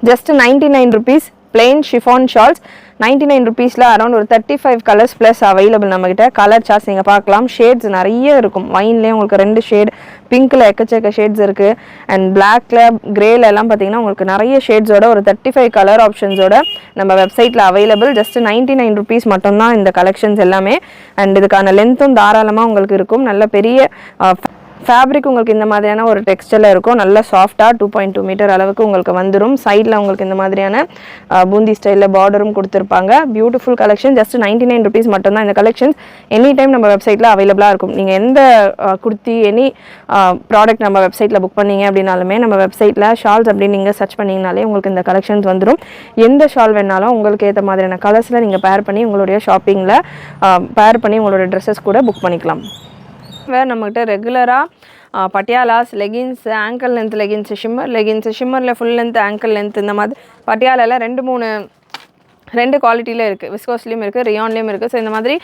just 99 rupees plain chiffon shawls 99 rupeesல around ஒரு 35 colours plus available நம்மகிட்ட. Colour charts நீங்கள் பார்க்கலாம். ஷேட்ஸ் நிறைய இருக்கும். வைன்லேயே உங்களுக்கு 2 ஷேட், பிங்க்கில் எக்கச்சக்க ஷேட்ஸ் இருக்குது. அண்ட் பிளாக்ல கிரேல எல்லாம் பார்த்தீங்கன்னா உங்களுக்கு நிறைய ஷேட்ஸோட ஒரு 35 கலர் ஆப்ஷன்ஸோட நம்ம வெப்சைட்டில் அவைலபிள். ஜஸ்ட் 99 rupees மட்டும்தான் இந்த கலெக்ஷன்ஸ் எல்லாமே. அண்ட் இதுக்கான லென்த்தும் தாராளமாக உங்களுக்கு இருக்கும். நல்ல பெரிய ஃபேப்ரிக் உங்களுக்கு இந்த மாதிரியான ஒரு டெக்ஸ்டரில் இருக்கும். நல்லா சாஃப்டாக 2.2 மீட்டர் அளவுக்கு உங்களுக்கு வந்துடும். சைடில் உங்களுக்கு இந்த மாதிரியான பூந்தி ஸ்டைலில் பார்டரும் கொடுத்துருப்பாங்க. Beautiful collection. ஜஸ்ட் 99 rupees மட்டும்தான் இந்த கலெக்ஷன்ஸ். எனி டைம் நம்ம வெப்சைட்டில் அவைலபிளாக இருக்கும். நீங்கள் எந்த குர்த்தி எனி ப்ராடக்ட் நம்ம வெப்சைட்டில் புக் பண்ணீங்க அப்படின்னாலுமே நம்ம வெப்சைட்டில் ஷால்ஸ் அப்படின்னு நீங்கள் சர்ச் பண்ணிங்கனாலே உங்களுக்கு இந்த கலெக்ஷன்ஸ் வந்துடும். எந்த ஷால் வேணாலும் உங்களுக்கு ஏற்ற மாதிரியான கலர்ஸில் நீங்கள் பேர் பண்ணி உங்களுடைய ஷாப்பிங்கில் பேர் பண்ணி உங்களுடைய ட்ரெஸ்ஸஸ் கூட புக் பண்ணிக்கலாம். வேறு நம்மகிட்ட ரெகுலராக Patialas, leggings, ankle length leggings, ஷிம்மரில் ஃபுல் லென்த், ஆங்கிள் லென்த், இந்த மாதிரி பட்டியாலாவில் 2 குவாலிட்டியில் இருக்குது. விஸ்கோஸ்லேயும் இருக்குது, ரியான்லேயும் இருக்குது. ஸோ இந்த மாதிரி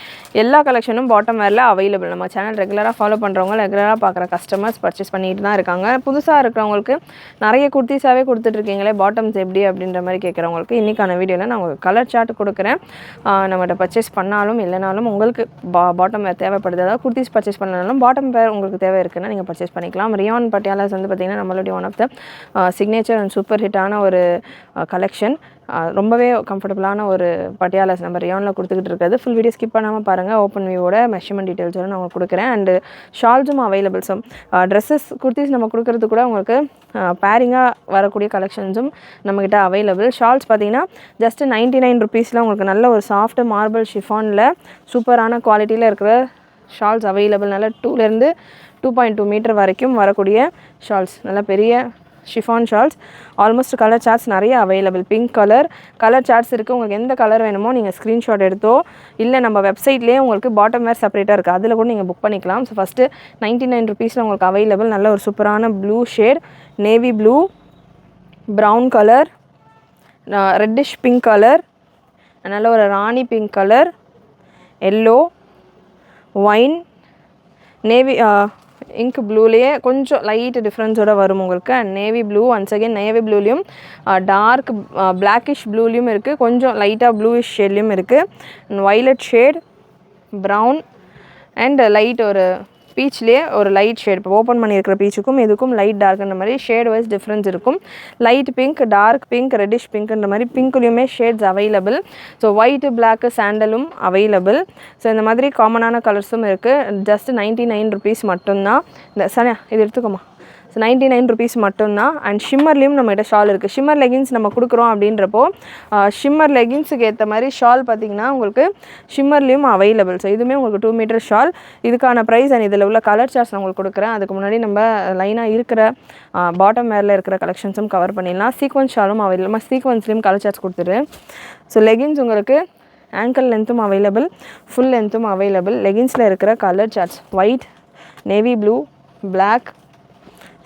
எல்லா கலெக்ஷனும் பாட்டம் வேரில் அவைலபிள். நம்ம சேனல் ரெகுலராக ஃபாலோ பண்ணுறவங்க, ரெகுலராக பார்க்குற கஸ்டமர்ஸ் பர்ச்சேஸ் பண்ணிட்டு தான் இருக்காங்க. புதுசாக இருக்கிறவங்களுக்கு நிறைய குர்த்திஸாகவே கொடுத்துட்ருக்கீங்களே பாட்டம்ஸ் எப்படி அப்படின்ற மாதிரி கேட்குறவங்களுக்கு இன்றைக்கான வீடியோவில் நான் உங்களுக்கு கலர் சார்ட் கொடுக்குறேன். நம்மகிட்ட பர்ச்சேஸ் பண்ணாலும் இல்லைனாலும் உங்களுக்கு பாட்டம் வேர் தேவைப்படுது, அதாவது குர்த்திஸ் பர்ச்சேஸ் பண்ணாலும் பாட்டம் வேர் உங்களுக்கு தேவை இருக்குன்னா நீங்கள் பர்ச்சேஸ் பண்ணிக்கலாம். ரியான் பட்டியாலாஸ் வந்து பார்த்திங்கன்னா நம்மளுடைய one of the signature and super ஹிட்டான ஒரு கலெக்ஷன். ரொம்பவே கம்ஃபர்டபுளான ஒரு பட்டியாலாஸ் நம்ம ரியானில் கொடுத்துக்கிட்டு இருக்கிறது. ஃபுல் வீடியோ ஸ்கிப் பண்ணாமல் பாருங்கள். ஓப்பன் வியூவோட மெஷர்மெண்ட் டீட்டெயில்ஸோட நான் உங்களுக்கு கொடுக்குறேன். அண்டு ஷால்ஸும் அவைலபிள். ஸோ ட்ரெஸ்ஸஸ் குர்த்திஸ் நம்ம கொடுக்குறது கூட உங்களுக்கு பேரிங்காக வரக்கூடிய கலெக்ஷன்ஸும் நம்மக்கிட்ட அவைலபிள். ஷால்ஸ் பார்த்தீங்கன்னா ஜஸ்ட் 99 rupeesல உங்களுக்கு நல்ல ஒரு சாஃப்ட் மார்பிள் ஷிஃபானில் சூப்பரான குவாலிட்டியில் இருக்கிற ஷால்ஸ் அவைலபிள். நல்ல 2லேருந்து 2.2 மீட்டர் வரைக்கும் வரக்கூடிய ஷால்ஸ், நல்ல பெரிய chiffon shawls. Almost colour charts நிறைய அவைலபிள். பிங்க் கலர் சார்ட்ஸ் இருக்குது. உங்களுக்கு எந்த கலர் வேணுமோ நீங்கள் ஸ்க்ரீன்ஷாட் எடுத்தோ இல்லை நம்ம வெப்சைட்லேயே உங்களுக்கு பாட்டம் வேர் செப்பரேட்டாக இருக்குது, அதில் கூட நீங்கள் புக் பண்ணிக்கலாம். ஸோ ஃபஸ்ட்டு 99 rupeesல உங்களுக்கு அவைலபிள். நல்ல ஒரு சூப்பரான blue shade, navy blue, brown colour, reddish pink colour, நல்ல ஒரு rani pink colour, yellow, wine, navy ink ப்ளூலேயே கொஞ்சம் லைட் டிஃப்ரென்ஸோடு வரும் உங்களுக்கு. And navy blue, once again navy ப்ளூலேயும் டார்க் பிளாக்கிஷ் ப்ளூலேயும் இருக்குது, கொஞ்சம் லைட்டாக ப்ளூயிஷ் ஷேட்லேயும் இருக்குது, violet shade, brown and light ஒரு பீச்லேயே ஒரு லைட் ஷேட். இப்போ ஓப்பன் பண்ணியிருக்கிற பீச்சுக்கும் இதுக்கும் லைட் டார்க்குன்ற மாதிரி ஷேட் வைஸ் டிஃப்ரென்ஸ் இருக்கும். Light pink, dark pink, reddish பிங்க்ன்ற மாதிரி பிங்க்லேயுமே shades available. So white, black, சாண்டலும் அவைலபிள். ஸோ இந்த மாதிரி காமனான கலர்ஸும் இருக்குது. ஜஸ்ட் 99 rupees மட்டும்தான். இந்த சனியா இது எடுத்துக்கோமா. ஸோ 99 rupees மட்டும்தான். அண்ட் ஷிம்மர்லேயும் நம்மகிட்ட ஷால் இருக்குது. ஷிம்மர் லெகின்ஸ் நம்ம கொடுக்குறோம் அப்படின்றப்போ ஷிம்மர் லெகின்ஸுக்கு ஏற்ற மாதிரி ஷால் பார்த்திங்கன்னா உங்களுக்கு ஷிம்மர்லேயும் அவைலபிள். ஸோ இதுவுமே உங்களுக்கு 2 மீட்டர் ஷால். இதுக்கான ப்ரைஸ் அண்ட் இதில் உள்ள கலர் சார்ட்ஸ் நான் உங்களுக்கு கொடுக்குறேன். அதுக்கு முன்னாடி நம்ம லைனாக இருக்கிற பாட்டம் வேரில் இருக்கிற கலெக்ஷன்ஸும் கவர் பண்ணிடலாம். சீக்வன்ஸ் ஷாலும் அவைலபிள். சீக்வன்ஸ்லேயும் கலர் சார்ட்ஸ் கொடுத்துருவேன். ஸோ லெகின்ஸ் உங்களுக்கு ஆங்கிள் லென்த்தும் அவைலபிள், ஃபுல் லென்த்தும் அவைலபிள். லெகின்ஸில் இருக்கிற colour charts white, navy blue, black,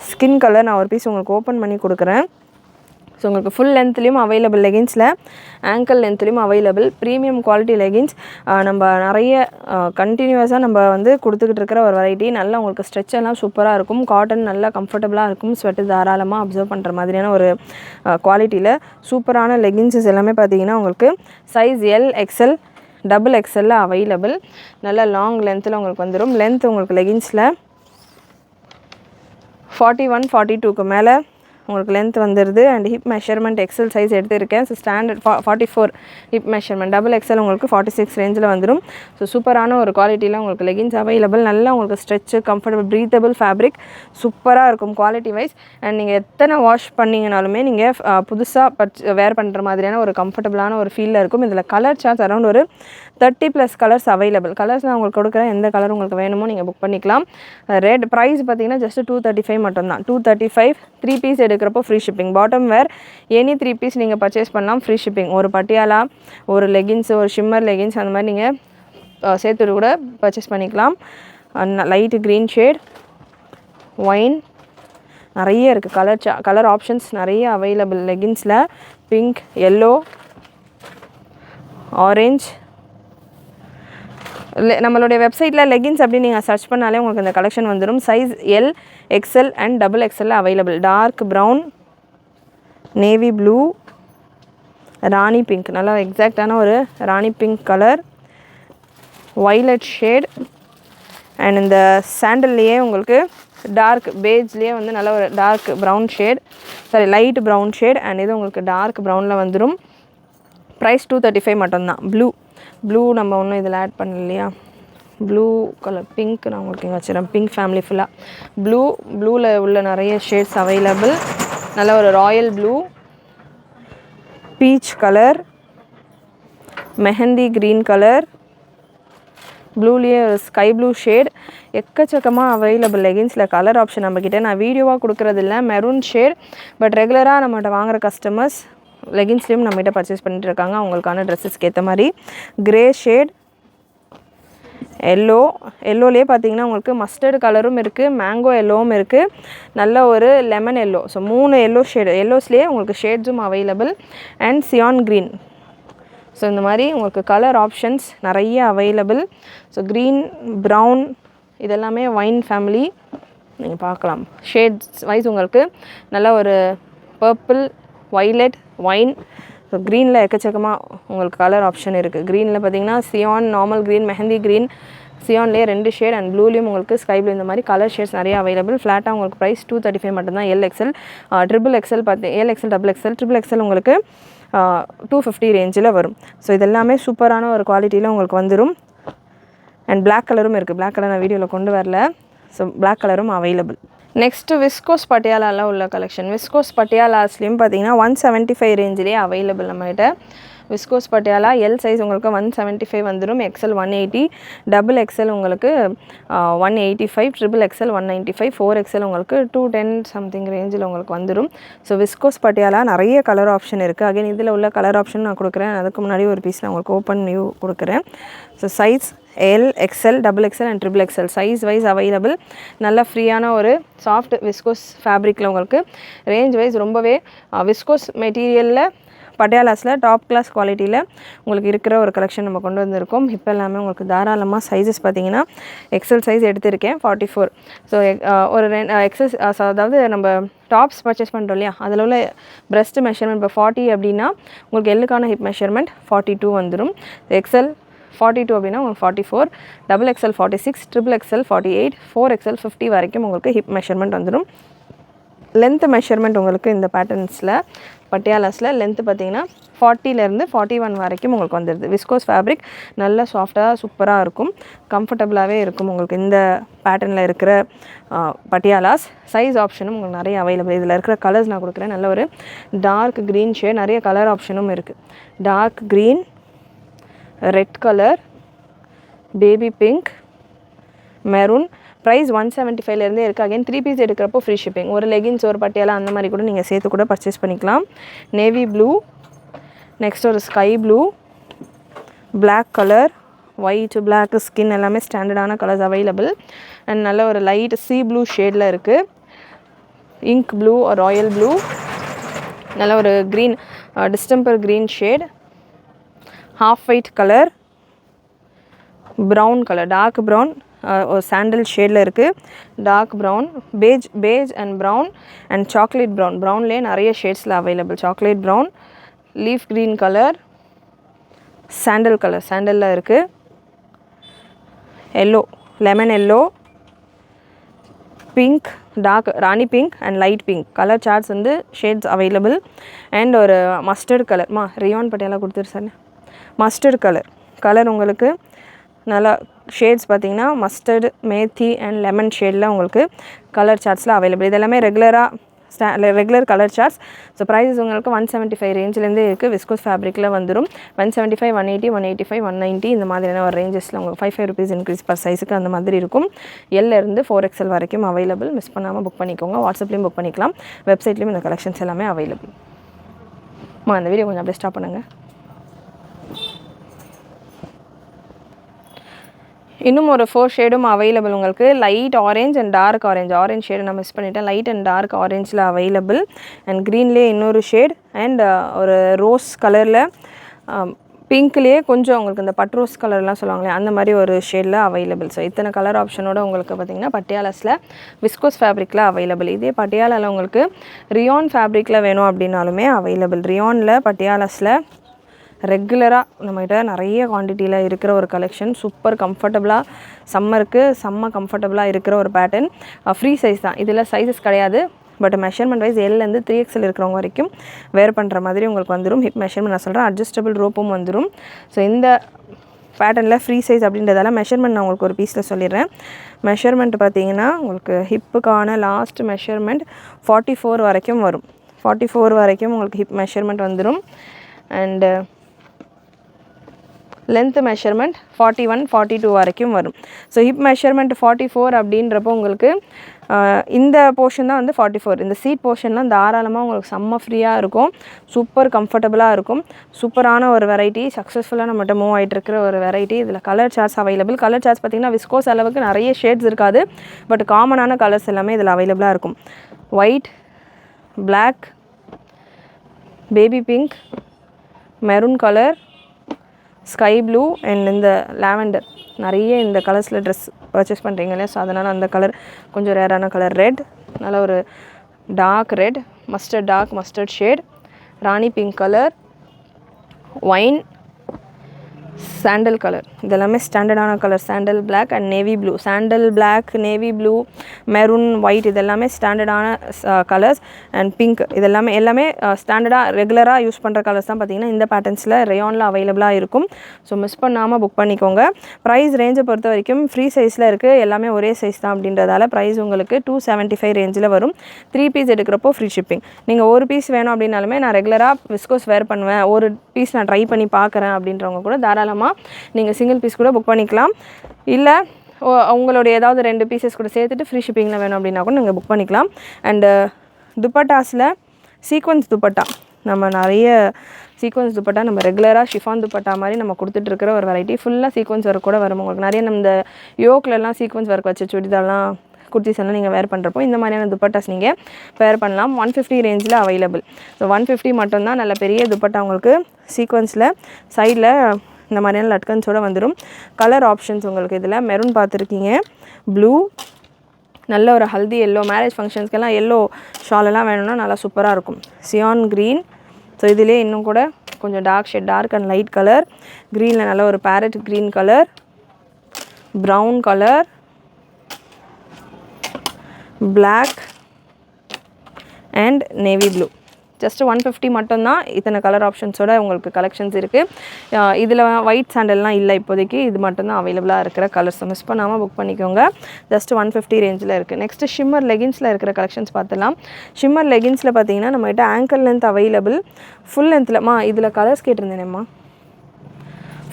skin colour நான் ஒரு பீஸ் உங்களுக்கு ஓப்பன் பண்ணி கொடுக்குறேன். ஸோ உங்களுக்கு ஃபுல் லென்த்லேயும் அவைலபிள். லெகின்ஸில் ஆங்கிள் லென்த்லேயும் அவைலபிள். ப்ரீமியம் குவாலிட்டி லெகின்ஸ் நம்ம நிறைய கண்டினியூஸாக நம்ம வந்து கொடுத்துக்கிட்டு இருக்கிற ஒரு வெரைட்டி. நல்லா உங்களுக்கு ஸ்ட்ரெச் எல்லாம் சூப்பராக இருக்கும். காட்டன் நல்லா கம்ஃபர்டபுளாக இருக்கும். ஸ்வெட்டு தாராளமாக அப்சர்வ் பண்ணுற மாதிரியான ஒரு குவாலிட்டியில் சூப்பரான லெகின்ஸஸ் எல்லாமே பார்த்தீங்கன்னா உங்களுக்கு சைஸ் எல், எக்ஸ்எல், டபுள் எக்ஸ்எல்ல அவைலபிள். நல்ல லாங் லென்த்தில் உங்களுக்கு வந்துடும். லென்த் உங்களுக்கு லெகின்ஸில் 41, 42க்கு மேலே உங்களுக்கு லென்த் வந்துடுது. And hip measurement XL size எடுத்துருக்கேன். So standard 44 hip measurement. Double XL உங்களுக்கு 46 ரேஞ்சில் வந்துடும். ஸோ சூப்பரான ஒரு குவாலிட்டியில் உங்களுக்கு லெகின்ஸ் அவைலபிள். நல்லா உங்களுக்கு ஸ்ட்ரெச்சு, கம்ஃபர்டபுள், ப்ரீத்தபிள் ஃபேப்ரிக் சூப்பராக இருக்கும் குவாலிட்டி வைஸ். அண்ட் நீங்கள் எத்தனை வாஷ் பண்ணிங்கனாலுமே நீங்கள் புதுசாக வேர் பண்ணுற மாதிரியான ஒரு கம்ஃபர்டபுளான ஒரு ஃபீலில் இருக்கும். இதில் கலர் சார்ட்ஸ் அரௌண்ட் ஒரு 30+ கலர்ஸ் அவைலபிள். கலர்ஸ் நான் உங்களுக்கு கொடுக்குறேன். எந்த கலர் உங்களுக்கு வேணுமோ நீங்கள் புக் பண்ணிக்கலாம். ரேட் ப்ரைஸ் பார்த்தீங்கன்னா ஜஸ்ட் 235 மட்டும்தான். 235 3 பீஸ் எடுக்கிறப்போ free shipping. Bottom wear any 3 piece நீங்கள் பர்ச்சேஸ் பண்ணலாம், ஃப்ரீ ஷிப்பிங். ஒரு பட்டியாலா, ஒரு லெகின்ஸ், ஒரு ஷிம்மர் லெகின்ஸ் அந்த மாதிரி நீங்கள் சேர்த்து கூட பர்ச்சேஸ் பண்ணிக்கலாம். லைட்டு க்ரீன் ஷேட், ஒயின் நிறைய இருக்குது. கலர் ஆப்ஷன்ஸ் நிறைய அவைலபிள். லெகின்ஸில் பிங்க், எல்லோ, ஆரஞ்ச். நம்மளுடைய வெப்சைட்டில் லெகின்ஸ் அப்படின்னு நீங்கள் சர்ச் பண்ணாலே உங்களுக்கு இந்த கலெக்ஷன் வந்துடும். Size L, XL and double எக்ஸ்எல்ல available. Dark brown, navy blue, rani pink, நல்லா எக்ஸாக்டான ஒரு rani pink colour, violet shade. And இந்த சாண்டல்லையே உங்களுக்கு டார்க் பேஜ்லேயே வந்து நல்ல ஒரு dark brown shade, sorry light brown shade. And இது உங்களுக்கு டார்க் ப்ரௌனில் வந்துடும். ப்ரைஸ் 235 மட்டும்தான். ப்ளூ நம்ம ஒன்றும் இதில் ஆட் பண்ணல இல்லையா. ப்ளூ கலர் பிங்க் நான் உங்களுக்கு இங்கே வச்சுறேன். பிங்க் ஃபேமிலி ஃபுல்லாக ப்ளூவில் உள்ள நிறைய ஷேட்ஸ் அவைலபிள். நல்ல ஒரு royal blue, peach colour, mehndi green colour, ப்ளூலேயே ஒரு ஸ்கை ப்ளூ ஷேட். எக்கச்சக்கமாக அவைலபிள் லெகின்ஸில் கலர் ஆப்ஷன் நம்மக்கிட்ட. நான் வீடியோவாக கொடுக்குறதில்ல. மெரூன் ஷேட், பட் ரெகுலராக நம்மகிட்ட வாங்குகிற கஸ்டமர்ஸ் லெகின்ஸ்லேயும் நம்மகிட்ட பர்ச்சேஸ் பண்ணிட்டு இருக்காங்க அவங்களுக்கான ட்ரெஸ்ஸஸ்க்கு ஏற்ற மாதிரி. கிரே ஷேட், எல்லோலேயே பார்த்தீங்கன்னா உங்களுக்கு மஸ்டர்டு கலரும் இருக்குது, மேங்கோ எல்லோவும் இருக்குது, நல்ல ஒரு lemon yellow. So 3 yellow shade, எல்லோஸ்லேயே உங்களுக்கு ஷேட்ஸும் available. And cyan green. So இந்த மாதிரி உங்களுக்கு கலர் ஆப்ஷன்ஸ் நிறைய அவைலபிள். ஸோ க்ரீன், ப்ரௌன் இதெல்லாமே வைன் ஃபேமிலி நீங்கள் பார்க்கலாம். ஷேட்ஸ் வைஸ் உங்களுக்கு நல்ல ஒரு பர்பிள், வைலட், வைன். ஸோ க்ரீனில் எக்கச்சக்கமாக உங்களுக்கு கலர் ஆப்ஷன் இருக்குது. க்ரீனில் பார்த்தீங்கன்னா cyan, normal green, mehndi green, சியான்லேயே 2 ஷேட், அண்ட் ப்ளூலேயும் உங்களுக்கு ஸ்கை ப்ளூ. இந்த மாதிரி கலர் ஷேட்ஸ் நிறைய அவைலபிள். ஃப்ளாட்டாக உங்களுக்கு ப்ரைஸ் 235 மட்டும்தான். XL, XXL XXL, XXL உங்களுக்கு 250 ரேஞ்சில் வரும். ஸோ இதெல்லாமே சூப்பரான ஒரு குவாலிட்டியில் உங்களுக்கு வந்துடும். அண்ட் பிளாக் கலரும் இருக்குது. பிளாக் கலர் நான் வீடியோவில் கொண்டு வரல. ஸோ பிளாக் கலரும் அவைலபிள். நெக்ஸ்ட்டு விஸ்கோஸ் பட்டியாலாவில் உள்ள கலெக்ஷன். விஸ்கோஸ் பட்டியாலாஸ்லேயும் பார்த்தீங்கன்னா 175 ரேஞ்சிலே அவைலபிள் நம்மகிட்ட. விஸ்கோஸ் பட்டியாலா எல் சைஸ் உங்களுக்கு 175 வந்துடும். XL 180, XXL உங்களுக்கு 185, XXL 195, 4XL உங்களுக்கு 210 சம்திங் ரேஞ்சில் உங்களுக்கு வந்துடும். ஸோ விஸ்கோஸ் பட்டியாலா நிறைய கலர் ஆப்ஷன் இருக்குது. அகைன் இதில் உள்ள கலர் ஆப்ஷன் நான் கொடுக்குறேன். அதுக்கு முன்னாடி ஒரு பீஸ் நான் உங்களுக்கு ஓப்பன் நியூ கொடுக்குறேன். So size L, XL, XXL and XXL size wise available. நல்ல ஃப்ரீயான ஒரு சாஃப்ட் விஸ்கோஸ் ஃபேப்ரிக்கில் உங்களுக்கு ரேஞ்ச் வைஸ் ரொம்பவே விஸ்கோஸ் மெட்டீரியலில் பட்டியாலாஸில் டாப் கிளாஸ் குவாலிட்டியில் உங்களுக்கு இருக்கிற ஒரு கலெக்ஷன் நம்ம கொண்டு வந்திருக்கோம். இப்போ எல்லாமே உங்களுக்கு தாராளமாக சைஸஸ் பார்த்தீங்கன்னா XL சைஸ் எடுத்திருக்கேன் 44. ஸோ ஒரு எக்ஸஸ் அதாவது நம்ம டாப்ஸ் பர்ச்சேஸ் பண்ணுறோம் இல்லையா, அதில் உள்ள பிரெஸ்ட் மெஷர்மெண்ட் இப்போ 40 அப்படின்னா உங்களுக்கு எல்லுக்கான ஹிப் மெஷர்மெண்ட் 42 வந்துடும். XL 42 அப்படின்னா உங்களுக்கு 44, XXL 46, XXL 48, 4XL 50 வரைக்கும் உங்களுக்கு ஹிப் மெஷர்மெண்ட் வந்துடும். லென்த் மெஷர்மெண்ட் உங்களுக்கு இந்த பேட்டர்ன்ஸில் பட்டியாலாஸில் லென்த்து பார்த்தீங்கன்னா 40லேருந்து 41 வரைக்கும் உங்களுக்கு வந்துடுது. விஸ்கோஸ் ஃபேப்ரிக் நல்ல சாஃப்டாக சூப்பராக இருக்கும், கம்ஃபர்டபுளாகவே இருக்கும் உங்களுக்கு இந்த பேட்டர்னில் இருக்கிற பட்டியாலாஸ். சைஸ் ஆப்ஷனும் உங்களுக்கு நிறைய அவைலபிள். இதில் இருக்கிற கலர்ஸ் நான் கொடுக்குறேன். நல்ல ஒரு டார்க் க்ரீன் ஷேட், நிறைய கலர் ஆப்ஷனும் இருக்குது. Dark green, red colour, baby pink, maroon. Price 175லேருந்தே இருக்குது. அகைன் 3 பீஸ் எடுக்கிறப்போ ஃப்ரீ ஷிப்பிங். ஒரு லெகின்ஸ், ஒரு பட்டியாலா அந்த மாதிரி கூட நீங்கள் சேர்த்து கூட பர்ச்சேஸ் பண்ணிக்கலாம். நேவி ப்ளூ, நெக்ஸ்ட் ஒரு sky blue, black colour, white, black, skin எல்லாமே ஸ்டாண்டர்டான கலர்ஸ் அவைலபிள். அண்ட் நல்ல ஒரு லைட் சீ ப்ளூ ஷேடில் இருக்குது. இங்க் ப்ளூ, ராயல் ப்ளூ, நல்ல ஒரு green, distemper green shade, half white colour, brown colour, dark brown, ஒரு சாண்டல் ஷேடில் இருக்குது. Dark brown, beige and brown and chocolate brown. ப்ரௌன்லேயே நிறைய ஷேட்ஸில் available. Chocolate brown, leaf green colour, sandal colour, சாண்டலில் இருக்குது. Yellow, lemon yellow, pink, dark rani pink and light pink colour charts வந்து shades available. And ஒரு mustard colour, rayon Patiala கொடுத்துரு sir. Mustard colour உங்களுக்கு நல்லா ஷேட்ஸ் பார்த்தீங்கன்னா மஸ்டர்டு, மேத்தி அண்ட் லெமன் ஷேடில் உங்களுக்கு கலர் சார்ட்ஸில் அவைலபிள். இது எல்லாமே regular colour charts. So prices உங்களுக்கு 175 ரேஞ்சிலேருந்தே இருக்குது. விஸ்கோஸ் ஃபேப்ரிக்கில் வந்துடும். 175, 180, 185, 190 இந்த மாதிரியான ஒரு ரேஞ்சஸில் உங்களுக்கு 5 rupees இன்க்ரீஸ் பர் சைஸுக்கு அந்த மாதிரி இருக்கும். L-இருந்து 4XL வரைக்கும் அவைலபிள். மிஸ் பண்ணாமல் புக் பண்ணிக்கோங்க. வாட்ஸ்அப்லேயும் புக் பண்ணிக்கலாம், வெப்சைட்லேயும் இந்த கலெக்ஷன்ஸ் எல்லாமே அவைலபிள். அந்த வீடியோ கொஞ்சம் அப்படியே ஸ்டாப் பண்ணுங்கள். இன்னும் ஒரு 4 ஷேடும் அவைலபிள் உங்களுக்கு. Light orange and dark orange shade நான் மிஸ் பண்ணிட்டேன். லைட் அண்ட் டார்க் ஆரஞ்சில் அவைலபிள். அண்ட் க்ரீன்லேயே இன்னொரு ஷேட் அண்ட் ஒரு ரோஸ் கலரில் பிங்க்லேயே கொஞ்சம் உங்களுக்கு இந்த பட்ரோஸ் கலர்லாம் சொல்லுவாங்களே அந்த மாதிரி ஒரு ஷேடில் அவைலபிள். ஸோ இத்தனை கலர் ஆப்ஷனோட உங்களுக்கு பார்த்திங்கன்னா பட்டியாலாஸில் விஸ்கோஸ் ஃபேப்ரிக்கில் அவைலபிள். இதே பட்டியாலாவில் உங்களுக்கு ரியான் ஃபேப்ரிக்கில் வேணும் அப்படின்னாலுமே அவைலபிள். ரியானில் பட்டியாலாஸில் ரெகுலராக நம்மகிட்ட நிறைய குவான்டிட்டியில் இருக்கிற ஒரு கலெக்ஷன். சூப்பர் கம்ஃபர்டபுளாக சம்மருக்கு செம்ம கம்ஃபர்டபுளாக இருக்கிற ஒரு பேட்டர்ன். ஃப்ரீ சைஸ் தான், இதில் சைஸஸ் கிடையாது. பட் மெஷர்மெண்ட் வைஸ் எல்லேருந்து 3XL இருக்கிறவங்க வரைக்கும் வேர் பண்ணுற மாதிரி உங்களுக்கு வந்துடும். ஹிப் மெஷர்மெண்ட் நான் சொல்கிறேன், அட்ஜஸ்டபிள் ரோப்பும் வந்துடும். ஸோ இந்த பேட்டர்னில் ஃப்ரீ சைஸ் அப்படின்றதால மெஷர்மெண்ட் நான் உங்களுக்கு ஒரு பீஸில் சொல்லிடுறேன். மெஷர்மெண்ட் பார்த்தீங்கன்னா உங்களுக்கு ஹிப்புக்கான லாஸ்ட் மெஷர்மெண்ட் 44 வரைக்கும் வரும். 44 வரைக்கும் உங்களுக்கு ஹிப் மெஷர்மெண்ட் வந்துடும். அண்டு லென்த் மெஷர்மெண்ட் 41, 42 வரைக்கும் வரும். ஸோ ஹிப் மெஷர்மெண்ட் 44 அப்படின்றப்போ உங்களுக்கு இந்த போர்ஷன் தான் வந்து 44. இந்த சீட் போர்ஷன்லாம் தாராளமாக உங்களுக்கு செம்ம ஃப்ரீயாக இருக்கும், சூப்பர் கம்ஃபர்டபுளாக இருக்கும். சூப்பரான ஒரு வெரைட்டி, சக்ஸஸ்ஃபுல்லாக நம்மகிட்ட மூவ் ஆகிட்டு இருக்கிற ஒரு வெரைட்டி. இதில் colour charts available. Colour charts பார்த்திங்கன்னா விஸ்கோஸ் அளவுக்கு நிறைய ஷேட்ஸ் இருக்காது, பட் காமனான கலர்ஸ் எல்லாமே இதில் அவைலபிளாக இருக்கும். White, black, baby pink, maroon colour, sky blue and இந்த லாவெண்டர். நிறைய இந்த கலர்ஸில் ட்ரெஸ் பர்ச்சேஸ் பண்ணுறீங்க இல்லையா, ஸோ அதனால் அந்த கலர் கொஞ்சம் ரேரான கலர். ரெட், நல்ல ஒரு dark red, dark mustard shade, rani pink colour, wine, sandal colour. இதெல்லாமே ஸ்டாண்டர்டான colour. Sandal black and navy blue. Sandal black, navy blue, maroon, white இதெல்லாமே ஸ்டாண்டர்டான கலர்ஸ். அண்ட் பிங்க் இதெல்லாமே எல்லாமே ஸ்டாண்டர்டாக ரெகுலராக யூஸ் பண்ணுற கலர்ஸ் தான். பார்த்திங்கன்னா இந்த பேட்டர்ன்ஸில் ரேயானில் அவைலபிளாக இருக்கும். ஸோ மிஸ் பண்ணாமல் புக் பண்ணிக்கோங்க. ப்ரைஸ் ரேஞ்சை பொறுத்த வரைக்கும் ஃப்ரீ சைஸில் இருக்குது, எல்லாமே ஒரே சைஸ் தான் அப்படின்றதால ப்ரைஸ் உங்களுக்கு 275 ரேஞ்சில் வரும். 3 பீஸ் எடுக்கிறப்போ ஃப்ரீ ஷிப்பிங். நீங்கள் ஒரு பீஸ் வேணும் அப்படின்னாலுமே நான் ரெகுலராக விஸ்கோஸ் வேர் பண்ணுவேன், ஒரு பீஸ் நான் ட்ரை பண்ணி பார்க்குறேன் அப்படின்றவங்க கூட தாராளமாக நீங்கள் சிங்கிள் பீஸ் கூட புக் பண்ணிக்கலாம். இல்லை உங்களுடைய ஏதாவது 2 பீசஸ் கூட சேர்த்துட்டு ஃப்ரீ ஷிப்பிங்கில் வேணும் அப்படின்னா கூட நீங்கள் புக் பண்ணிக்கலாம். அண்டு துப்பட்டாஸில் சீக்வன்ஸ் துப்பட்டா, நம்ம நிறைய சீக்வன்ஸ் துப்பட்டா நம்ம ரெகுலராக ஷிஃபான் துப்பட்டா மாதிரி நம்ம கொடுத்துட்ருக்கிற ஒரு வெரைட்டி. ஃபுல்லாக சீக்வன்ஸ் ஒர்க் கூட வரும். உங்களுக்கு நிறைய நம்ம இந்த யோக்லலாம் சீக்வன்ஸ் ஒர்க் வச்சு சுடிதார்லாம் குர்த்திஸ் எல்லாம் நீங்கள் வேர் பண்ணுறப்போ இந்த மாதிரியான துப்பட்டாஸ் நீங்கள் வேர் பண்ணலாம். 150 ரேஞ்சில் அவைலபிள். ஸோ 150 மட்டும்தான். நல்ல பெரிய துப்பட்டா உங்களுக்கு சீக்வன்ஸில் சைடில் இந்த மாதிரியான லட்கன்ஸோடு வந்துடும். கலர் ஆப்ஷன்ஸ் உங்களுக்கு இதில் மெரூன் பார்த்துருக்கீங்க, ப்ளூ, நல்ல ஒரு ஹல்தி எல்லோ, மேரேஜ் ஃபங்க்ஷன்ஸ்க்கெல்லாம் எல்லோ ஷாலெல்லாம் வேணும்னா நல்லா சூப்பராக இருக்கும். Cyan green. ஸோ இதிலே இன்னும் கூட கொஞ்சம் dark shade, dark and light colour. க்ரீனில் நல்ல ஒரு parrot green colour, brown colour, black and navy blue. Just 150 மட்டும்தான். இத்தனை கலர் ஆப்ஷன்ஸோட உங்களுக்கு கலெக்ஷன்ஸ் இருக்குது. இதில் ஒயிட் சாண்டல்லாம் இல்லை இப்போதைக்கு, இது மட்டும்தான் அவைலபிளாக இருக்கிற கலர்ஸ். மிஸ் பண்ணாமல் புக் பண்ணிக்கோங்க. ஜஸ்ட் 150 ரேஞ்சில் இருக்குது. நெக்ஸ்ட்டு ஷிம்மர் லெகின்ஸில் இருக்கிற கலெக்ஷன்ஸ் பார்த்துலாம். ஷிம்மர் லெகின்ஸில் பார்த்தீங்கன்னா நம்மகிட்ட ஆங்கிள் லென்த் அவைலபிள், ஃபுல் லென்த்லம்மா இதில் கலர்ஸ் கேட்டிருந்தேனேம்மா.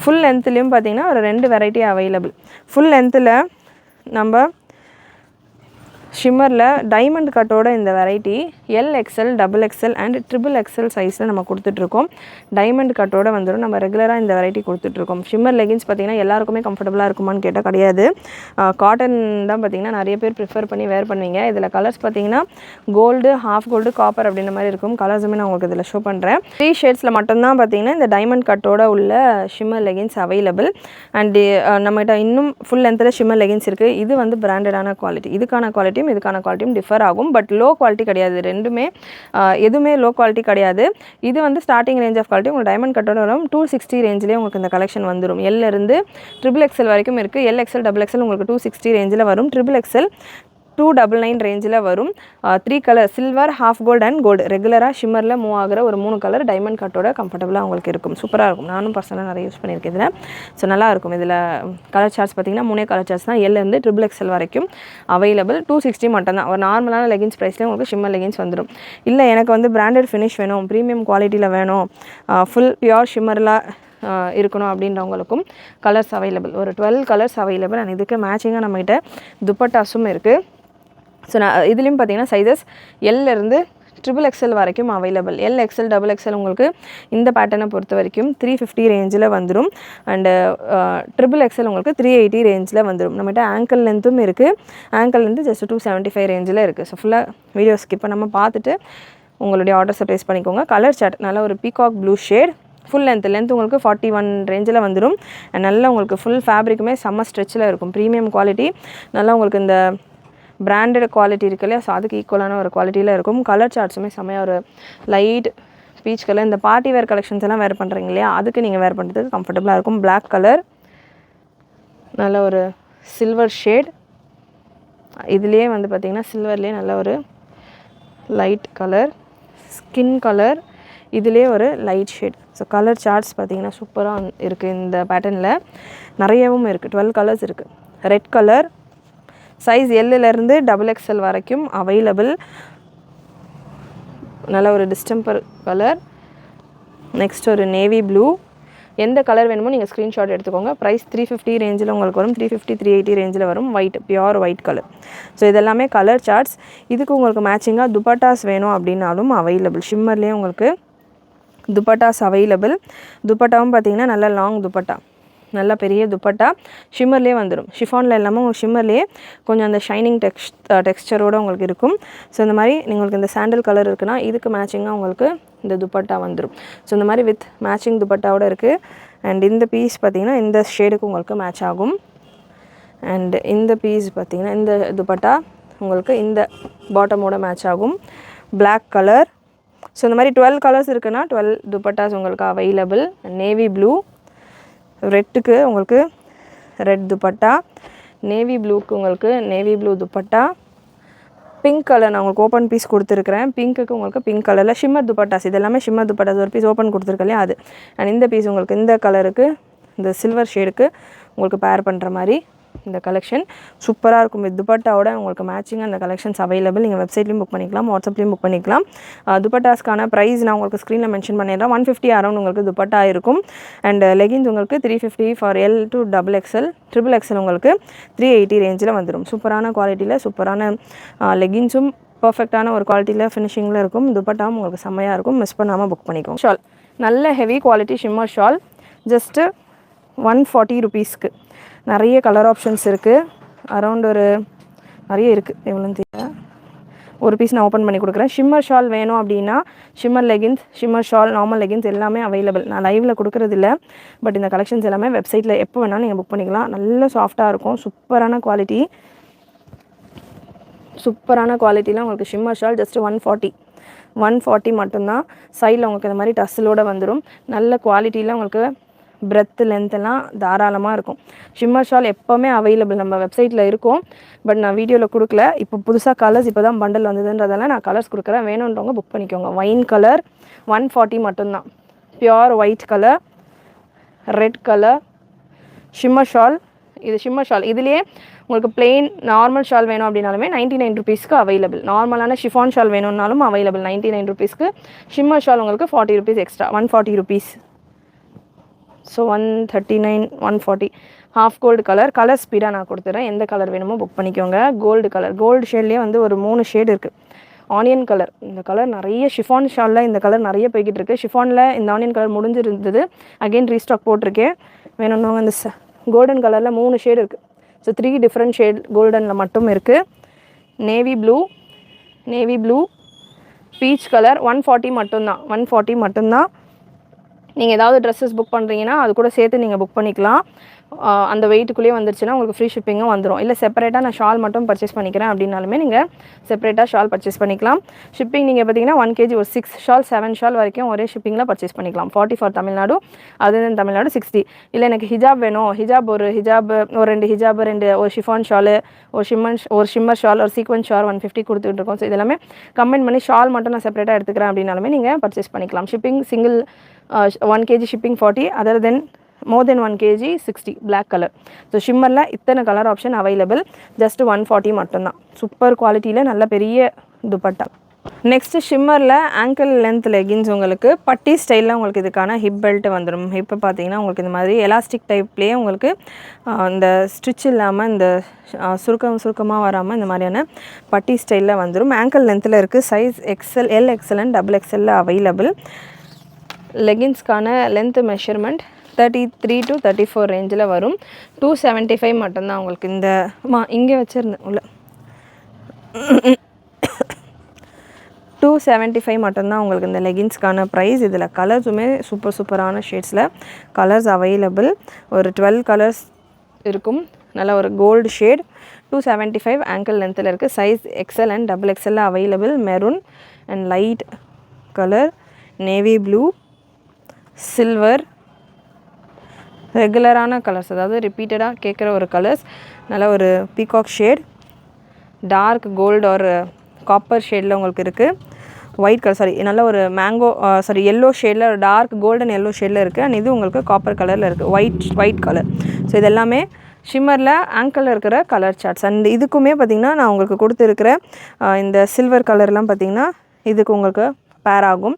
ஃபுல் லென்த்லேயும் பார்த்தீங்கன்னா ஒரு 2 வெரைட்டி அவைலபிள். ஃபுல் லென்த்தில் நம்ம ஷிம்மரில் டைமண்ட் கட்டோட இந்த variety LXL, XXL and XXL சைஸில் நம்ம கொடுத்துட்ருக்கோம். டைமண்ட் கட்டோட வந்துடும். நம்ம ரெகுலராக இந்த வெரைட்டி கொடுத்துட்ருக்கோம். ஷிம்மர் லெகின்ஸ் பார்த்திங்கன்னா எல்லாருக்குமே கம்ஃபர்டபுளாக இருக்குமான்னு கேட்டால் கிடையாது. காட்டன் தான் பார்த்திங்கன்னா நிறைய பேர் ப்ரிஃபர் பண்ணி வேர் பண்ணுவீங்க. இதில் கலர்ஸ் பார்த்திங்கன்னா கோல்டு, ஹாஃப் கோல்டு, காப்பர் அப்படின்ற மாதிரி இருக்கும். கலர்ஸுமே நான் உங்களுக்கு இதில் ஷோ பண்ணுறேன். 3 ஷேட்ஸில் மட்டும்தான் பார்த்திங்கன்னா இந்த டைமண்ட் கட்டோட உள்ள ஷிம்மர் லெகின்ஸ் அவைலபிள். அண்டு நம்மகிட்ட இன்னும் ஃபுல் லென்த்தில் ஷிம்மர் லெகின்ஸ் இருக்குது. இது வந்து பிராண்டடான குவாலிட்டி. இதுக்கான குவாலிட்டி இதுக்கான குவாலிட்டியும் டிஃபர் ஆகும். பட் லோ குவாலிட்டி கிடையாது. ரெண்டுமே எதுவுமே லோ குவாலிட்டி கிடையாது. இது வந்து ஸ்டார்டிங் ரேஞ்ச் ஆஃப் குவாலிட்டி உங்களுக்கு டைமண்ட் கட்டோட வரும். 260 ரேஞ்சிலே உங்களுக்கு இந்த கலெக்ஷன் வந்துடும். எல்லிருந்து XXL வரைக்கும் இருக்குது. LXL, XXL உங்களுக்கு 260 ரேஞ்சில் வரும். XXL 299 ரேஞ்சில் வரும். 3 colour, silver, half gold and gold. ரெகுலராக ஷிம்மரில் மூவ் ஆகிற ஒரு 3 கலர் டைமண்ட் கட்டோட கம்ஃபர்டபுளாக உங்களுக்கு இருக்கும். சூப்பராக இருக்கும். நானும் பர்சனலாக நிறைய யூஸ் பண்ணியிருக்கேன் இதில். ஸோ நல்லாயிருக்கும். இதில் கலர் சார்ட்ஸ் பார்த்திங்கன்னா 3 கலர் சார்ட்ஸ் தான். எல்லேருந்து XXL வரைக்கும் அவைலபிள். 260 மட்டும்தான். ஒரு நார்மலான லெகின்ஸ் ப்ரைஸ்லேயே உங்களுக்கு ஷிம்மர் லெகின்ஸ் வந்துடும். இல்லை எனக்கு வந்து பிராண்டட் ஃபினிஷ் வேணும், ப்ரீமியம் குவாலிட்டியில் வேணும், ஃபுல் பியோர் ஷிம்மரில் இருக்கணும் அப்படின்றவங்களுக்கும் கலர்ஸ் அவைலபிள். ஒரு 12 கலர்ஸ் அவைலபிள். அண்ட் இதுக்கு மேட்சிங்காக நம்மகிட்ட துப்பட்டாஸும் இருக்குது. ஸோ நான் இதுலேயும் பார்த்தீங்கன்னா சைஸஸ் எல்லிருந்து XXL வரைக்கும் அவைலபிள். LXL, XXL உங்களுக்கு இந்த பேட்டர்னை பொறுத்த வரைக்கும் 350 ரேஞ்சில் வந்துடும். அண்டு XXL உங்களுக்கு 380 ரேஞ்சில் வந்துடும். நம்மகிட்ட ஆங்கிள் லென்த்தும் இருக்குது. ஆங்கிள் லென்த்து ஜஸ்ட் 275 ரேஞ்சில் இருக்குது. ஸோ ஃபுல்லாக வீடியோ ஸ்கிப் பண்ணாமல் பார்த்துட்டு உங்களுடைய ஆர்டர்ஸை ப்ளேஸ் பண்ணிக்கோங்க. கலர் சார்ட் நல்ல ஒரு peacock blue shade, full length உங்களுக்கு 41 ரேஞ்சில் வந்துடும். நல்லா உங்களுக்கு ஃபுல் ஃபேப்ரிக்குமே செம்ம ஸ்ட்ரெச்சில் இருக்கும். Premium quality. நல்லா உங்களுக்கு இந்த பிராண்டட் குவாலிட்டி இருக்கு இல்லையா, ஸோ அதுக்கு ஈக்குவலான ஒரு குவாலிட்டியில் இருக்கும். கலர் சார்ட்ஸுமே செம்மையாக ஒரு லைட் பீச் கலர். இந்த பார்ட்டி வேர் கலெக்ஷன்ஸ் எல்லாம் வேர் பண்ணுறீங்க இல்லையா, அதுக்கு நீங்கள் வேர் பண்ணுறதுக்கு கம்ஃபர்டபுளாக இருக்கும். பிளாக் கலர், நல்ல ஒரு சில்வர் ஷேட். இதுலேயே வந்து பார்த்திங்கன்னா சில்வர்லேயே நல்ல ஒரு லைட் கலர், ஸ்கின் கலர், இதுலேயே ஒரு light shade. So colour charts பார்த்திங்கன்னா சூப்பராக இருக்குது. இந்த பேட்டர்னில் நிறையவும் இருக்குது. 12 கலர்ஸ் இருக்குது. ரெட் கலர் சைஸ் எல்லிருந்து XXL வரைக்கும் அவைலபிள். நல்ல ஒரு டிஸ்டம்பர் கலர். நெக்ஸ்ட் ஒரு நேவி ப்ளூ. எந்த கலர் வேணுமோ நீங்கள் ஸ்க்ரீன்ஷாட் எடுத்துக்கோங்க. ப்ரைஸ் 350 ரேஞ்சில் உங்களுக்கு வரும். 350 380 ரேஞ்சில் வரும். White, pure white colour. So இதெல்லாமே கலர் சார்ட்ஸ். இதுக்கு உங்களுக்கு மேட்சிங்காக துப்பட்டாஸ் வேணும் அப்படின்னாலும் அவைலபிள். ஷிம்மர்லேயே உங்களுக்கு துப்பட்டாஸ் அவைலபிள். துப்பட்டாவும் பார்த்தீங்கன்னா நல்ல லாங் துப்பட்டா, நல்லா பெரிய துப்பட்டா. ஷிம்மர்லேயே வந்துடும். ஷிஃபானில் எல்லாமே உங்களுக்கு ஷிம்மர்லேயே கொஞ்சம் அந்த ஷைனிங் டெக்ஸ்டரோடு உங்களுக்கு இருக்கும். ஸோ இந்த மாதிரி உங்களுக்கு இந்த சாண்டல் கலர் இருக்குன்னா இதுக்கு மேட்சிங்காக உங்களுக்கு இந்த துப்பட்டா வந்துடும். ஸோ இந்த மாதிரி வித் மேட்சிங் துப்பட்டாவோட இருக்குது. அண்ட் இந்த பீஸ் பார்த்திங்கன்னா இந்த ஷேடுக்கு உங்களுக்கு மேட்ச் ஆகும். அண்ட் இந்த பீஸ் பார்த்திங்கன்னா இந்த துப்பட்டா உங்களுக்கு இந்த பாட்டமோட மேட்ச் ஆகும். Black colour. ஸோ இந்த மாதிரி 12 கலர்ஸ் இருக்குன்னா 12 துப்பட்டாஸ் உங்களுக்கு அவைலபிள். நேவி ப்ளூ, ரெட்டுக்கு உங்களுக்கு ரெட் துப்பட்டா, நேவி ப்ளூக்கு உங்களுக்கு navy blue dupatta, pink colour நான் உங்களுக்கு ஓப்பன் பீஸ் கொடுத்துருக்குறேன். பிங்க்குக்கு உங்களுக்கு பிங்க் கலரில் ஷிம்மர் துப்பட்டாஸ். இது எல்லாமே ஷிம்மர் துப்பட்டாஸ். ஒரு பீஸ் ஓப்பன் கொடுத்துருக்கேன் இல்லையா அது. அண்ட் இந்த பீஸ் உங்களுக்கு இந்த கலருக்கு இந்த சில்வர் ஷேடுக்கு உங்களுக்கு பேர் பண்ணுற மாதிரி இந்த கலெக்ஷன் சூப்பராக இருக்கும். வித் துப்பட்டாவோட உங்களுக்கு மேட்சிங்காக அந்த கலெக்ஷன்ஸ் அவைலபிள். நீங்கள் வெப்சைட்லேயும் புக் பண்ணிக்கலாம், வாட்ஸ்அப்லேயும் புக் பண்ணிக்கலாம். துப்பட்டாஸ்க்கான ப்ரைஸ் நான் உங்களுக்கு ஸ்க்ரீனில் மென்ஷன் பண்ணிடுறேன். 150 அரௌண்ட் உங்களுக்கு துப்பட்டா இருக்கும். அண்ட் லெகின்ஸ் உங்களுக்கு 350 for L to XXL. XXL உங்களுக்கு 380 ரேஞ்சில் வந்துடும். சூப்பரான குவாலிட்டியில் சூப்பரான லெகின்ஸும் பர்ஃபெக்டான ஒரு குவாலிட்டியில் ஃபினிஷிங்கில் இருக்கும். துப்பட்டாவும் உங்களுக்கு செம்மையாக இருக்கும். மிஸ் பண்ணாமல் புக் பண்ணிக்கோங்க. ஷால் நல்ல heavy quality shimmer shawl. Just 140 ருபீஸ்க்கு நிறைய கலர் ஆப்ஷன்ஸ் இருக்குது. அரௌண்ட் ஒரு நிறைய இருக்குது. எவ்வளோன்னு தெரியல. ஒரு பீஸ் நான் ஓப்பன் பண்ணி கொடுக்குறேன். ஷிம்மர் ஷால் வேணும் அப்படின்னா shimmer leggings, shimmer shawl, normal leggings எல்லாமே அவைலபிள். நான் லைவில் கொடுக்குறதில்ல, பட் இந்த கலெக்ஷன்ஸ் எல்லாமே வெப்சைட்டில் எப்போ வேணாலும் நீங்கள் புக் பண்ணிக்கலாம். நல்ல சாஃப்டாக இருக்கும். சூப்பரான குவாலிட்டி. சூப்பரான குவாலிட்டியில் உங்களுக்கு ஷிம்மர் ஷால் ஜஸ்ட் 140 மட்டும்தான். சைடில் உங்களுக்கு இந்த மாதிரி டஸ்ஸலோடு வந்துடும். நல்ல குவாலிட்டியில் உங்களுக்கு பிரெத்து லென்த்தெல்லாம் தாராளமாக இருக்கும். ஷிம்மர் ஷால் எப்போவுமே அவைலபிள் நம்ம வெப்சைட்டில் இருக்கும். பட் நான் வீடியோவில் கொடுக்கல. இப்போ புதுசாக கலர்ஸ் இப்போ தான் பண்டல் வந்ததுன்றதால நான் கலர்ஸ் கொடுக்குறேன். வேணுன்றவங்க புக் பண்ணிக்கோங்க. ஒயின் கலர் 140 மட்டும்தான். Pure white colour, red colour shimmer shawl. இது ஷிம்மர் ஷால். இதுலேயே உங்களுக்கு பிளெயின் நார்மல் ஷால் வேணும் அப்படின்னாலுமே 99 ருபீஸ்க்கு அவைலபிள். நார்மலான ஷிஃபான் ஷால் வேணும்னாலும் அவைலபிள் 99 ருபீஸ்க்கு. ஷிம்மர் ஷால் உங்களுக்கு 40 rupees extra, 140 rupees. So 139, 140. Half gold colour ஸ்பீடாக நான் கொடுத்துட்றேன். எந்த கலர் வேணுமோ புக் பண்ணிக்கோங்க. கோல்டு கலர், கோல்டு ஷேட்லேயே வந்து ஒரு 3 ஷேடு இருக்குது. ஆனியன் கலர், இந்த கலர் நிறைய ஷிஃபான் ஷாலில் இந்த கலர் நிறைய போய்கிட்டு இருக்குது. ஷிஃபானில் இந்த ஆனியன் கலர் முடிஞ்சிருந்தது, அகெயின் ரீஸ்டாக் போட்டிருக்கேன். வேணும்னா இந்த கோல்டன் கலரில் 3 ஷேடு இருக்குது. ஸோ 3 டிஃப்ரெண்ட் ஷேட் கோல்டனில் மட்டும் இருக்குது. நேவி ப்ளூ, பீச் கலர் 140 மட்டும்தான். நீங்கள் ஏதாவது ட்ரெஸ்ஸஸ் புக் பண்ணுறீங்கன்னா அது கூட சேர்த்து நீங்கள் புக் பண்ணிக்கலாம். அந்த வெயிட்டுக்குள்ளேயே வந்துருச்சுன்னா உங்களுக்கு ஃப்ரீ ஷிப்பிங்கும் வந்துடும். இல்லை செப்பரேட்டாக நான் ஷால் மட்டும் பர்ச்சேஸ் பண்ணிக்கிறேன் அப்படின்னாலுமே நீங்கள் செப்பரேட்டாக ஷால் பர்ச்சேஸ் பண்ணிக்கலாம். ஷிப்பிங் நீங்கள் பார்த்தீங்கன்னா 1 kg ஒரு 6 ஷால் 7 ஷால் வரைக்கும் ஒரே ஷிப்பிங்கில் பர்ச்சேஸ் பண்ணிக்கலாம். 40 ஃபார் தமிழ்நாடு, அது தமிழ்நாடு 60. இல்லை எனக்கு ஹிஜாப் வேணும், ஒரு 2 ஹிஜாப், ஒரு ஷிஃபான் ஷாலு, ஒரு ஷிம்மர் ஷால், ஒரு சீக்வன்ஸ் ஷால் 150 கொடுத்துட்டு இருக்கோம். ஸோ இதெல்லாமே கம்பைன் பண்ணி ஷால் மட்டும் நான் செப்பரேட்டாக எடுத்துக்கிறேன் அப்படின்னாலுமே நீங்கள் பர்ச்சேஸ் பண்ணிக்கலாம். Shipping single 1 kg shipping 40, other then more than 1 kg 60. Black colour. So ஷிம்மரில் இத்தனை கலர் ஆப்ஷன் அவைலபிள். ஜஸ்ட் 140 மட்டும்தான். சூப்பர் குவாலிட்டியில் நல்ல பெரிய துப்பட்டா. நெக்ஸ்ட்டு ஷிம்மரில் ஆங்கிள் லென்த் லெகின்ஸ் உங்களுக்கு பட்டி ஸ்டைலில் உங்களுக்கு இதுக்கான ஹிப் பெல்ட் வந்துடும். ஹிப்பை பார்த்தீங்கன்னா உங்களுக்கு இந்த மாதிரி எலாஸ்டிக் டைப்லேயே உங்களுக்கு இந்த ஸ்டிச் இல்லாமல் இந்த சுருக்கமாக வராமல் இந்த மாதிரியான பட்டி ஸ்டைலில் வந்துடும். ஆங்கிள் லென்த்தில் இருக்குது. Size XL, L, XL and XXL available. லெகின்ஸ்க்கான லென்த் மெஷர்மெண்ட் 33 to 34 ரேஞ்சில் வரும். 275 மட்டும்தான் உங்களுக்கு. இந்த இங்கே வச்சுருந்தேன் உள்ள 275 மட்டும்தான் உங்களுக்கு இந்த லெகின்ஸ்க்கான ப்ரைஸ். இதில் கலர்ஸுமே சூப்பரான ஷேட்ஸில் கலர்ஸ் அவைலபிள். ஒரு 12 கலர்ஸ் இருக்கும். நல்ல ஒரு கோல்டு ஷேட். 275 ஆங்கிள் லென்த்தில் இருக்குது. சைஸ் எக்ஸல் அண்ட் டபுள் எக்ஸலில் available. Maroon and light colour, navy blue, silver, ரெகுலரான கலர்ஸ், அதாவது ரிப்பீட்டடாக கேட்குற ஒரு கலர்ஸ். நல்ல ஒரு பீகாக் ஷேட், டார்க் கோல்டு ஒரு காப்பர் ஷேடில் உங்களுக்கு இருக்குது. ஒயிட் கலர் நல்ல ஒரு மேங்கோ எல்லோ ஷேடில் ஒரு டார்க் கோல்டன் எல்லோ ஷேடில் இருக்குது. அண்ட் இது உங்களுக்கு காப்பர் கலரில் இருக்குது. White colour. ஸோ இது எல்லாமே ஷிம்மரில் ஆங்கிளில் இருக்கிற கலர் சார்ட்ஸ். அண்ட் இதுக்குமே பார்த்திங்கன்னா நான் உங்களுக்கு கொடுத்துருக்கிற இந்த சில்வர் கலர்லாம் பார்த்திங்கன்னா இதுக்கு உங்களுக்கு பேர் ஆகும்.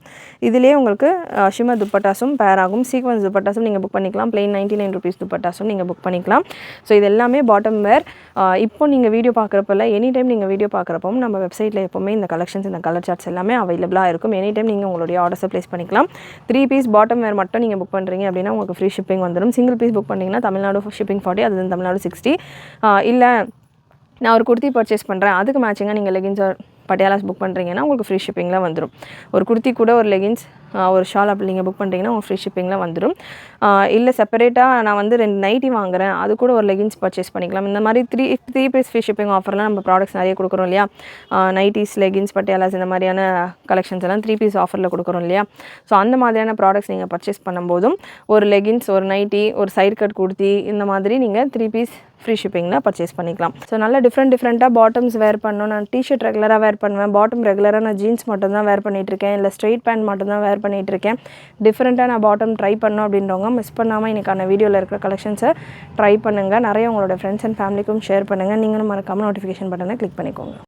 இதிலேயே உங்களுக்கு ஷிம்மர் துப்பட்டாஸும் பேர் ஆகும். சீக்வன்ஸ் துப்பட்டாஸும் நீங்கள் புக் பண்ணிக்கலாம். plain 99 rupees துப்பட்டாஸும் நீங்கள் புக் பண்ணிக்கலாம். ஸோ இது எல்லாமே பாட்டம் வேர். இப்போ நீங்கள் வீடியோ பார்க்குறப்பல எனி டைம் நீங்கள் வீடியோ பார்க்குறப்போ நம்ம வெப்சைட்டில் எப்போவுமே இந்த கலெக்ஷன்ஸ் இந்த கலர் சார்ட்ஸ் எல்லாமே அவைலபிளாக இருக்கும். எனி டைம் நீங்கள் உங்களுடைய ஆர்டர்ஸை ப்ளேஸ் பண்ணிக்கலாம். 3 பீஸ் பாட்டம் வேர் மட்டும் நீங்கள் புக் பண்ணுறீங்க அப்படின்னா உங்களுக்கு ஃப்ரீ ஷிப்பிங் வந்துடும். சிங்கிள் பீஸ் புக் பண்ணிங்கன்னா தமிழ்நாடு ஷிப்பிங் 40, அது தமிழ்நாடு 60. இல்லை நான் ஒரு குர்த்தி பர்ச்சேஸ் பண்ணுறேன், அதுக்கு மேட்சிங்காக நீங்கள் லெகின்ஸ் பட்டியாலாஸ் புக் பண்ணுறீங்கன்னா உங்களுக்கு ஃப்ரீ ஷிப்பிங்கில் வந்துடும். ஒரு குர்த்தி கூட ஒரு லெகின்ஸ் ஒரு ஷால் அப்படி நீங்கள் புக் பண்ணுறீங்கன்னா உங்களுக்கு ஃப்ரீ ஷிப்பிங்கில் வந்துடும். இல்லை செப்பரேட்டாக நான் வந்து 2 நைட்டி வாங்குகிறேன், அது கூட ஒரு லெகின்ஸ் பர்ச்சேஸ் பண்ணிக்கலாம். இந்த மாதிரி த்ரீ பீஸ் ஃப்ரீ ஷிப்பிங் ஆஃபர்லாம் நம்ம ப்ராடக்ட்ஸ் நிறைய கொடுக்குறோம் இல்லையா. நைட்டிஸ், லெகின்ஸ், பட்டியாலாஸ் இந்த மாதிரியான கலெக்ஷன்ஸ் எல்லாம் 3 பீஸ் ஆஃபரில் கொடுக்குறோம் இல்லையா. ஸோ அந்த மாதிரியான ப்ராடக்ட்ஸ் நீங்கள் பர்ச்சேஸ் பண்ணும்போதும் ஒரு லெகின்ஸ், ஒரு நைட்டி, ஒரு சைடு கட் குர்த்தி இந்த மாதிரி நீங்கள் 3 பீஸ் ஃப்ரீ ஷிப்பிங்கில் பர்ச்சேஸ் பண்ணிக்கலாம். ஸோ நல்லா டிஃப்ரெண்ட்டாக பாட்டம்ஸ் வேர் பண்ணணும். நான் டிஷர்ட் ரெகுலராக வேர் பண்ணுவேன். பாட்டம் ரெகுலராக நான் ஜீன்ஸ் மட்டும் தான் வேர் பண்ணிகிட்ருக்கேன், இல்லை ஸ்ட்ரெயிட் பேண்ட் மட்டும் தான் வேர் பண்ணிகிட்ருக்கேன். டிஃப்ரெண்ட்டாக நான் பாட்டம் ட்ரை பண்ணோம் அப்படின்றவங்க மிஸ் பண்ணாமல் இன்றைக்கான வீடியோவில் இருக்கிற கலெக்ஷன்ஸை ட்ரை பண்ணுங்கள். நிறைய உங்களோட ஃப்ரெண்ட்ஸ் அண்ட் ஃபேமிலிக்கும் ஷேர் பண்ணுங்கள். நீங்களும் மறக்காமல் நோட்டிஃபிகேஷன் பட்டனை கிளிக் பண்ணிக்கோங்க.